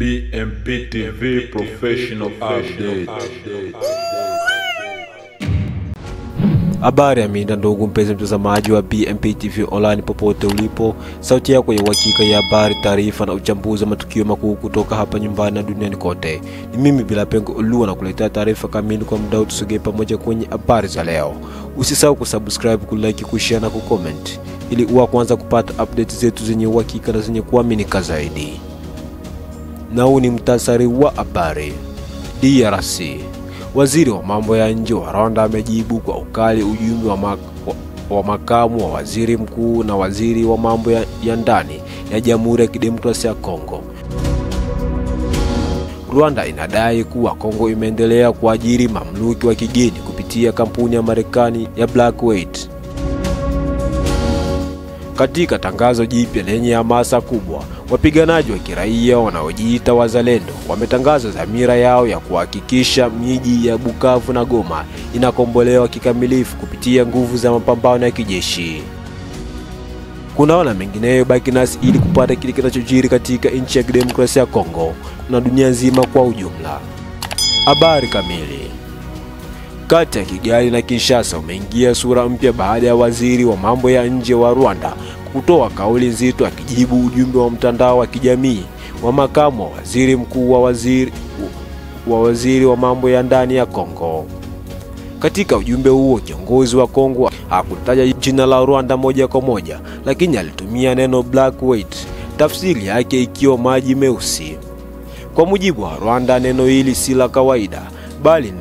BMP TV Professional Update. Habari ya mida ndugu mpenzi mtazamaji wa BMP TV online popote ulipo. Sauti yako ya uhakika ya habari, taarifa na uchambuzi wa matukio makuu kutoka hapa nyumbani na duniani kote. Ni mimi bila pengo Olua na kuletea taarifa kamili kwa muda. Tusogee pamoja kwenye habari za leo. Usisahau kusubscribe, kulike, kushare na kucomment ili uwe kwanza kupata update zetu zenye uhakika na zenye kuaminika zaidi. Na huu ni mtasari wa habari. DRC. Waziri wa mambo ya nje wa Rwanda amejibu kwa ukali ujumbe wa makamu wa waziri mkuu na waziri wa mambo ya ndani ya Jamhuri ya Kidemokrasia ya Kongo. Rwanda inadai kuwa Kongo imeendelea kuajiri mamluki wa kigeni kupitia kampuni ya Marekani ya Blackweight. Katika tangazo jipya lenye hamasa kubwa, wapiganaji wa kiraia wanaojiita wazalendo wametangaza dhamira yao ya kuhakikisha miji ya Bukavu na Goma inakombolewa kikamilifu kupitia nguvu za mapambano ya kijeshi. Kunaona mengineyo, baki nasi ili kupata kile kinachojiri katika nchi ya Demokrasia ya Kongo na dunia nzima kwa ujumla. Habari kamili. Kati ya Kigali na Kinshasa umeingia sura mpya baada ya waziri wa mambo ya nje wa Rwanda kutoa kauli nzito akijibu ujumbe wa mtandao wa kijamii wa makamu wa waziri mkuu wa waziri wa mambo ya ndani ya Kongo. Katika ujumbe huo, kiongozi wa Kongo hakutaja jina la Rwanda moja kwa moja, lakini alitumia neno Blackweight, tafsiri yake ikiwa maji meusi. Kwa mujibu wa Rwanda, neno hili si la kawaida, bali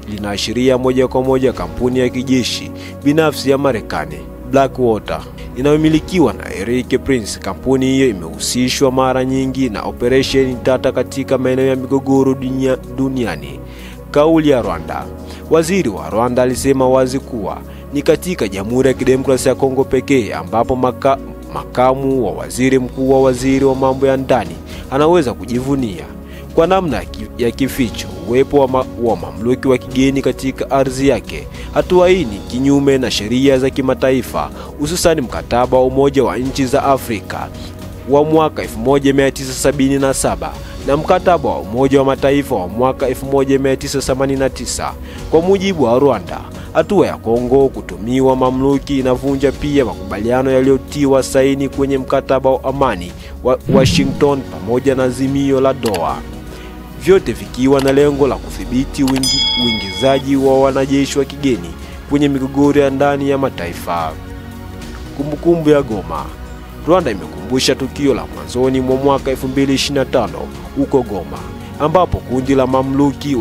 linaashiria moja kwa moja kampuni ya kijeshi binafsi ya Marekani, Blackwater, inayomilikiwa na Eric Prince. Kampuni hiyo imehusishwa mara nyingi na operesheni tata katika maeneo ya migogoro duniani. Kauli ya Rwanda. Waziri wa Rwanda alisema wazi kuwa ni katika Jamhuri ya Kidemokrasia ya Kongo pekee ambapo makamu wa waziri mkuu wa waziri wa mambo ya ndani anaweza kujivunia kwa namna ya kificho uwepo wa mamluki wa kigeni katika ardhi yake. Hatua hii ni kinyume na sheria za kimataifa, hususan mkataba wa Umoja wa Nchi za Afrika wa mwaka 1977 na mkataba wa Umoja wa Mataifa wa mwaka 1989. Kwa mujibu wa Rwanda, hatua ya Kongo kutumiwa mamluki inavunja pia makubaliano yaliyotiwa saini kwenye mkataba wa amani wa Washington pamoja na azimio la Doha, vyote vikiwa na lengo la kudhibiti uingizaji wa wanajeshi wa kigeni kwenye migogoro ya ndani ya mataifa. Kumbukumbu ya Goma. Rwanda imekumbusha tukio la mwanzoni mwa mwaka 2025 huko Goma, ambapo kundi la mamluki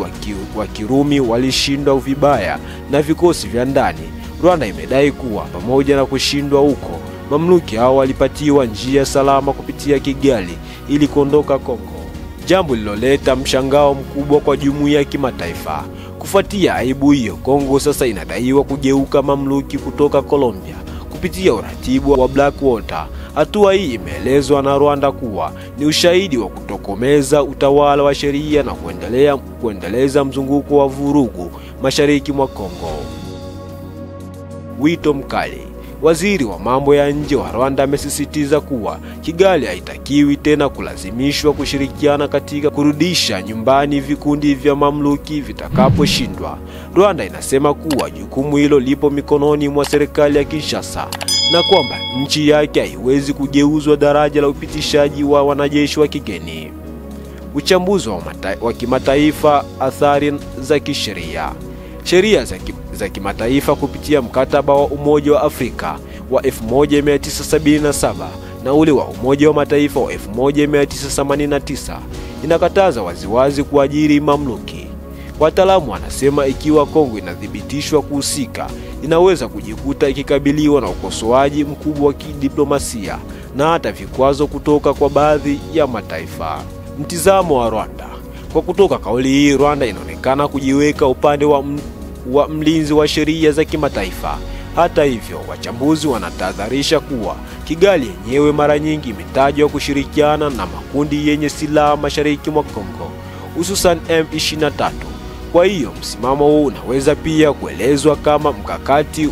wa Kirumi walishindwa vibaya na vikosi vya ndani. Rwanda imedai kuwa pamoja na kushindwa huko, mamluki hao walipatiwa njia salama kupitia Kigali ili kuondoka Kongo, jambo liloleta mshangao mkubwa kwa jumuiya ya kimataifa. Kufuatia aibu hiyo, Kongo sasa inadaiwa kugeuka mamluki kutoka Colombia kupitia uratibu wa Blackwater. Hatua hii imeelezwa na Rwanda kuwa ni ushahidi wa kutokomeza utawala wa sheria na kuendeleza mzunguko wa vurugu mashariki mwa Kongo. Wito mkali. Waziri wa mambo ya nje wa Rwanda amesisitiza kuwa Kigali haitakiwi tena kulazimishwa kushirikiana katika kurudisha nyumbani vikundi vya mamluki vitakaposhindwa. Rwanda inasema kuwa jukumu hilo lipo mikononi mwa serikali ya Kinshasa na kwamba nchi yake haiwezi kugeuzwa daraja la upitishaji wa wanajeshi wa kigeni. Uchambuzi wa kimataifa, athari za kisheria. Sheria za kimataifa kupitia mkataba wa Umoja wa Afrika wa 1977 na ule wa Umoja wa Mataifa wa 1989 inakataza waziwazi kuajiri mamluki. Wataalamu wanasema ikiwa Kongo inathibitishwa kuhusika, inaweza kujikuta ikikabiliwa na ukosoaji mkubwa wa kidiplomasia na hata vikwazo kutoka kwa baadhi ya mataifa. Mtizamo wa Rwanda. Kwa kutoka kauli hii, Rwanda inaonekana kujiweka upande wa mlinzi wa sheria za kimataifa. Hata hivyo, wachambuzi wanatahadharisha kuwa Kigali yenyewe mara nyingi imetajwa kushirikiana na makundi yenye silaha mashariki mwa Kongo, hususan M23. Kwa hiyo msimamo huu unaweza pia kuelezwa kama mkakati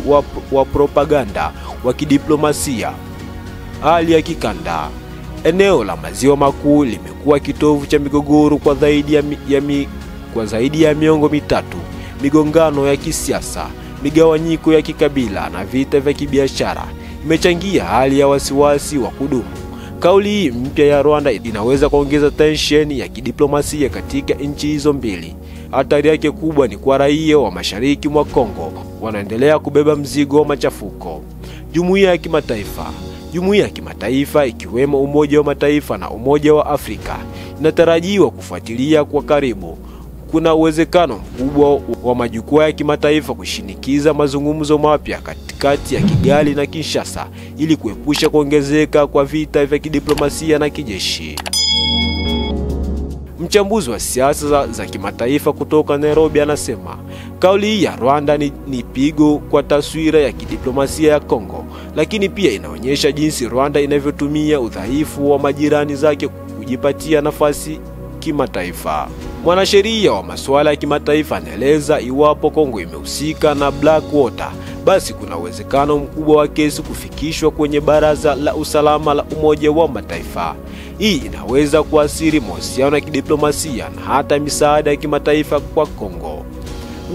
wa propaganda wa kidiplomasia. Hali ya kikanda. Eneo la maziwa makuu limekuwa kitovu cha migogoro kwa zaidi ya miongo mitatu. Migongano ya kisiasa, migawanyiko ya kikabila na vita vya kibiashara imechangia hali ya wasiwasi wa kudumu. Kauli hii mpya ya Rwanda inaweza kuongeza tensheni ya kidiplomasia katika nchi hizo mbili. Hatari yake kubwa ni kwa raia wa mashariki mwa Kongo wanaendelea kubeba mzigo wa machafuko. Jumuiya ya kimataifa ikiwemo Umoja wa Mataifa na Umoja wa Afrika inatarajiwa kufuatilia kwa karibu. Kuna uwezekano mkubwa wa majukwaa ya kimataifa kushinikiza mazungumzo mapya katikati ya Kigali na Kinshasa ili kuepusha kuongezeka kwa vita vya kidiplomasia na kijeshi. Mchambuzi wa siasa za kimataifa kutoka Nairobi anasema kauli hii ya Rwanda ni pigo kwa taswira ya kidiplomasia ya Kongo, lakini pia inaonyesha jinsi Rwanda inavyotumia udhaifu wa majirani zake kujipatia nafasi kimataifa. Mwanasheria wa masuala ya kimataifa anaeleza iwapo Kongo imehusika na Blackwater, basi kuna uwezekano mkubwa wa kesi kufikishwa kwenye Baraza la Usalama la Umoja wa Mataifa. Hii inaweza kuathiri mahusiano ya kidiplomasia na hata misaada ya kimataifa kwa Kongo.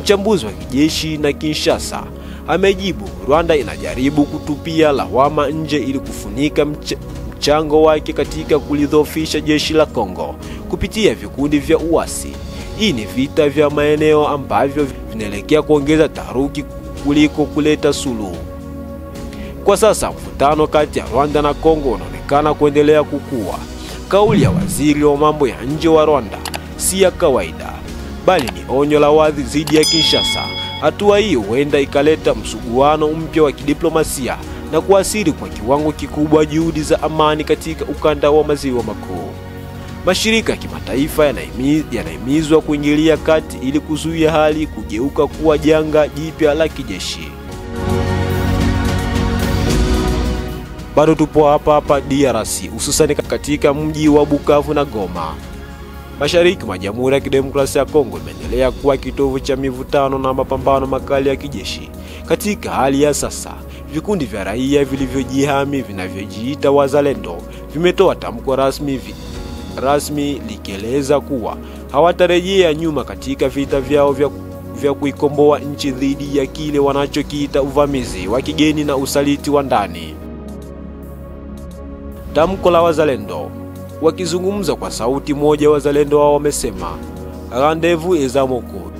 Mchambuzi wa kijeshi na Kinshasa amejibu Rwanda inajaribu kutupia lawama nje ili kufunika mchango wake katika kulidhoofisha jeshi la Kongo kupitia vikundi vya uasi. Hii ni vita vya maeneo ambavyo vinaelekea kuongeza taharuki kuliko kuleta suluhu. Kwa sasa mvutano kati ya Rwanda na Kongo unaonekana kuendelea kukua. Kauli ya waziri wa mambo ya nje wa Rwanda si ya kawaida, bali ni onyo la wazi dhidi ya Kinshasa. Hatua hii huenda ikaleta msuguano mpya wa kidiplomasia na kuathiri kwa kiwango kikubwa juhudi za amani katika ukanda wa maziwa makuu. Mashirika ya kimataifa yanahimizwa kuingilia kati ili kuzuia hali kugeuka kuwa janga jipya la kijeshi. Bado tupo hapa DRC, hususan katika mji wa Bukavu na Goma. Mashariki mwa Jamhuri ya Kidemokrasia ya Kongo imeendelea kuwa kitovu cha mivutano na mapambano makali ya kijeshi. Katika hali ya sasa, vikundi vya raia vilivyojihami vinavyojiita wazalendo vimetoa tamko rasmi likieleza kuwa hawatarejea nyuma katika vita vyao vya kuikomboa nchi dhidi ya kile wanachokiita uvamizi wa kigeni na usaliti wa ndani. Tamko la wazalendo. Wakizungumza kwa sauti moja, wazalendo wao wamesema rendezvous ezamoko.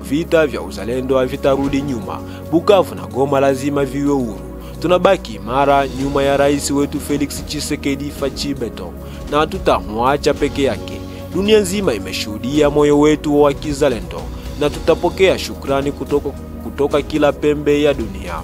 Vita vya uzalendo havitarudi nyuma. Bukavu na Goma lazima viwe huru. Tunabaki imara nyuma ya rais wetu Felix Tshisekedi Fachibeto na hatutamwacha peke yake. Dunia nzima imeshuhudia moyo wetu wa kizalendo na tutapokea shukrani kutoka kila pembe ya dunia.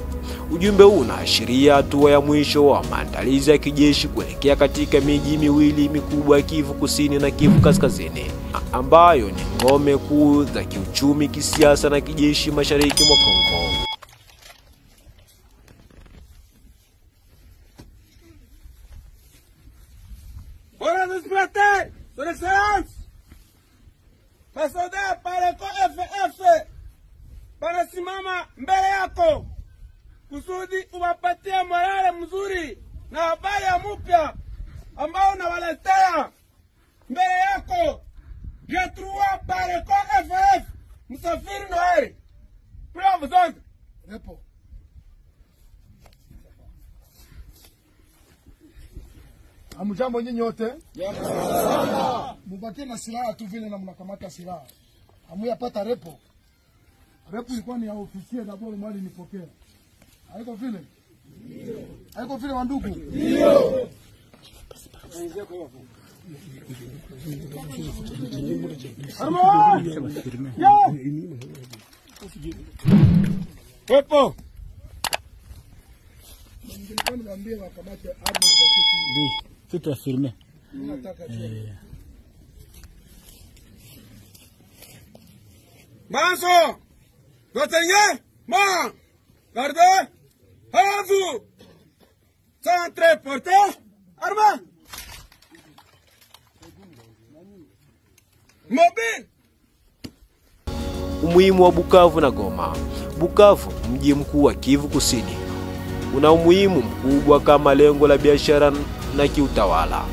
Ujumbe huu unaashiria hatua ya mwisho wa maandalizi ya kijeshi kuelekea katika miji miwili mikubwa ya Kivu Kusini na Kivu Kaskazini, ambayo ni ngome kuu za kiuchumi, kisiasa na kijeshi mashariki mwa Kongo. Panasimama mbele yako kusudi uwapatie morale mzuri na habari ya mpya ambao unawaletea. Mbele yako G3 Pareko FF Msafiri Noeli. Bravo zonte. Nepo. Hamujambo nyinyi wote? Mubakie na silaha tu vile na mnakamata silaha. Hamuyapata repo. Repo ilikuwa ni ya ofisia na bora mali nipokea. Haiko vile? Ndio. Haiko vile wandugu? Ndio. Armo! Pepo! Ningekuwa niwaambie wakamate armo za kitu. Ndio, tutafirme. Nataka Manso! Retenez! Mon! Gardez! Hazu! Centre porté! Arma! Mobile! Umuhimu wa Bukavu na Goma. Bukavu, mji mkuu wa Kivu Kusini, una umuhimu mkubwa kama lengo la biashara na kiutawala.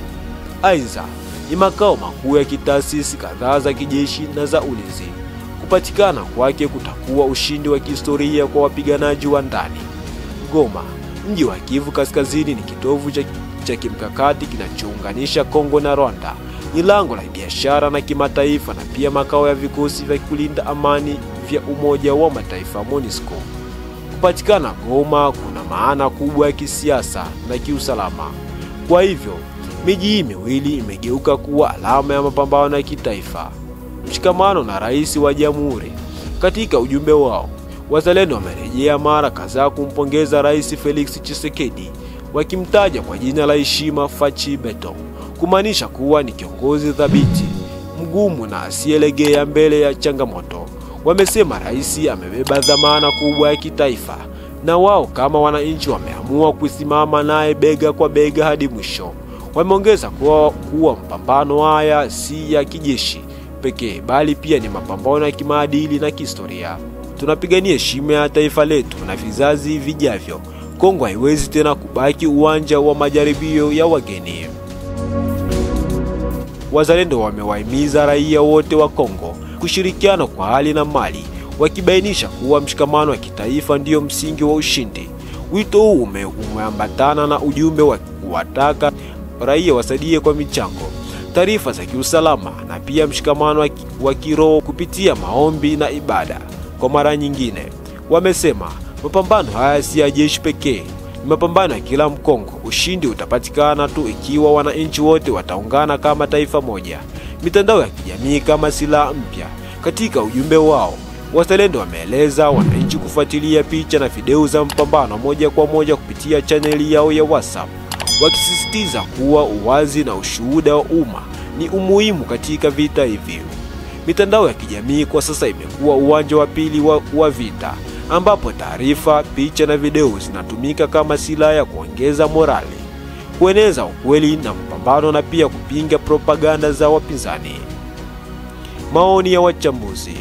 Aidha, ni makao makuu ya kitaasisi kadhaa za kijeshi na za ulinzi. Kupatikana kwake kutakuwa ushindi wa kihistoria kwa wapiganaji wa ndani. Goma, mji wa Kivu Kaskazini, ni kitovu cha kimkakati kinachounganisha Kongo na Rwanda. Ni lango la biashara na kimataifa na pia makao ya vikosi vya kulinda amani vya Umoja wa Mataifa MONUSCO. Kupatikana Goma kuna maana kubwa ya kisiasa na kiusalama. Kwa hivyo, miji hii miwili imegeuka kuwa alama ya mapambano ya kitaifa, mshikamano na rais wa jamhuri. Katika ujumbe wao, wazalendo wamerejea mara kadhaa kumpongeza Rais Felix Tshisekedi, wakimtaja kwa jina la heshima Fachi Beto, kumaanisha kuwa ni kiongozi thabiti, mgumu na asiyelegea mbele ya changamoto. Wamesema rais amebeba dhamana kubwa ya kitaifa na wao kama wananchi wameamua kusimama naye bega kwa bega hadi mwisho. Wameongeza kuwa mapambano haya si ya kijeshi pekee bali pia ni mapambano ya kimaadili na kihistoria. Tunapigania heshima ya taifa letu na vizazi vijavyo. Kongo haiwezi tena kubaki uwanja wa majaribio ya wageni. Wazalendo wamewahimiza raia wote wa Kongo kushirikiana kwa hali na mali, wakibainisha kuwa mshikamano wa kitaifa ndio msingi wa ushindi. Wito huu umeambatana na ujumbe wa kuwataka raia wasaidie kwa michango, taarifa za kiusalama na pia mshikamano wa kiroho kupitia maombi na ibada. Kwa mara nyingine, wamesema mapambano haya si ya jeshi pekee, ni mapambano ya kila Mkongo. Ushindi utapatikana tu ikiwa wananchi wote wataungana kama taifa moja. Mitandao ya kijamii kama silaha mpya. Katika ujumbe wao, wazalendo wameeleza wananchi kufuatilia picha na video za mapambano moja kwa moja kupitia chaneli yao ya WhatsApp, wakisisitiza kuwa uwazi na ushuhuda wa umma ni umuhimu katika vita hivi. Mitandao ya kijamii kwa sasa imekuwa uwanja wa pili wa vita, ambapo taarifa, picha na video zinatumika kama silaha ya kuongeza morali, kueneza ukweli na mapambano na pia kupinga propaganda za wapinzani. Maoni ya wachambuzi.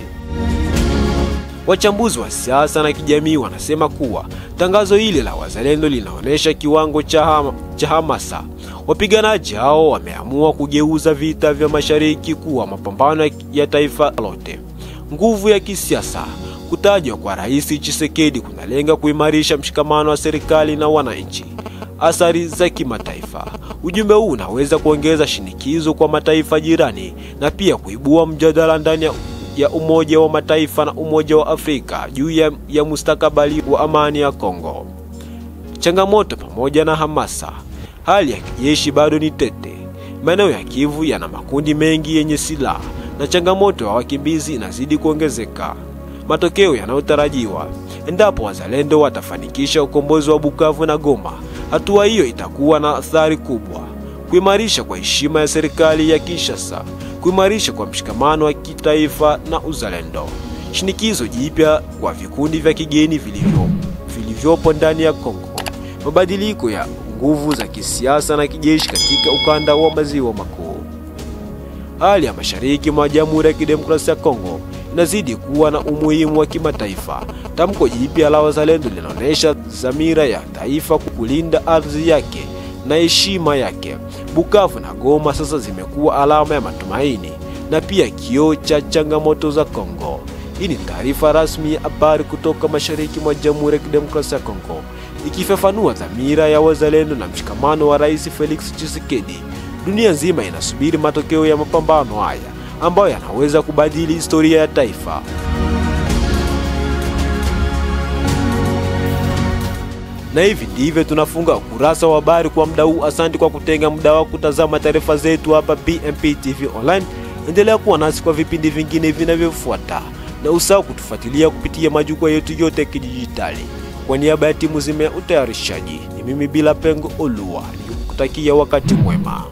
Wachambuzi wa siasa na kijamii wanasema kuwa tangazo hili la wazalendo linaonyesha kiwango cha hamasa. Wapiganaji hao wameamua kugeuza vita vya mashariki kuwa mapambano ya taifa lote. Nguvu ya kisiasa. Kutajwa kwa Rais Tshisekedi kunalenga kuimarisha mshikamano wa serikali na wananchi. Athari za kimataifa. Ujumbe huu unaweza kuongeza shinikizo kwa mataifa jirani na pia kuibua mjadala ndani ya Umoja wa Mataifa na Umoja wa Afrika juu ya mustakabali wa amani ya Kongo. Changamoto pamoja na hamasa. Hali ya kijeshi bado ni tete. Maeneo ya Kivu yana makundi mengi yenye silaha na changamoto ya wakimbizi inazidi kuongezeka. Matokeo yanayotarajiwa endapo wazalendo watafanikisha ukombozi wa Bukavu na Goma, hatua hiyo itakuwa na athari kubwa: kuimarisha kwa heshima ya serikali ya Kinshasa, kuimarisha kwa mshikamano wa kitaifa na uzalendo, shinikizo jipya kwa vikundi vya kigeni vilivyopo ndani ya Kongo, mabadiliko ya nguvu za kisiasa na kijeshi katika ukanda wa maziwa makuu. Hali ya mashariki mwa Jamhuri ya Kidemokrasia ya Kongo inazidi kuwa na umuhimu wa kimataifa. Tamko jipya la wazalendo linaonyesha dhamira ya taifa kulinda ardhi yake na heshima yake. Bukavu na Goma sasa zimekuwa alama ya matumaini na pia kioo cha changamoto za Kongo. Hii ni taarifa rasmi ya habari kutoka mashariki mwa Jamhuri ya Kidemokrasia ya Kongo, ikifafanua dhamira ya wazalendo na mshikamano wa Rais Felix Tshisekedi. Dunia nzima inasubiri matokeo ya mapambano haya ambayo yanaweza kubadili historia ya taifa. Na hivi ndivyo tunafunga ukurasa wa habari kwa muda huu. Asante kwa kutenga muda wako kutazama taarifa zetu hapa BMP TV Online. Endelea kuwa nasi kwa vipindi vingine vinavyofuata, na usahau kutufuatilia kupitia majukwaa yetu yote ya kidijitali. Kwa niaba ya timu zima ya utayarishaji, ni mimi Bila Pengo Olua, nikutakia wakati mwema.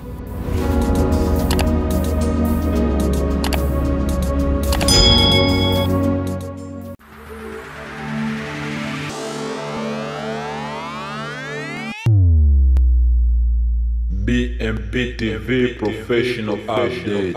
BMP TV Professional Update.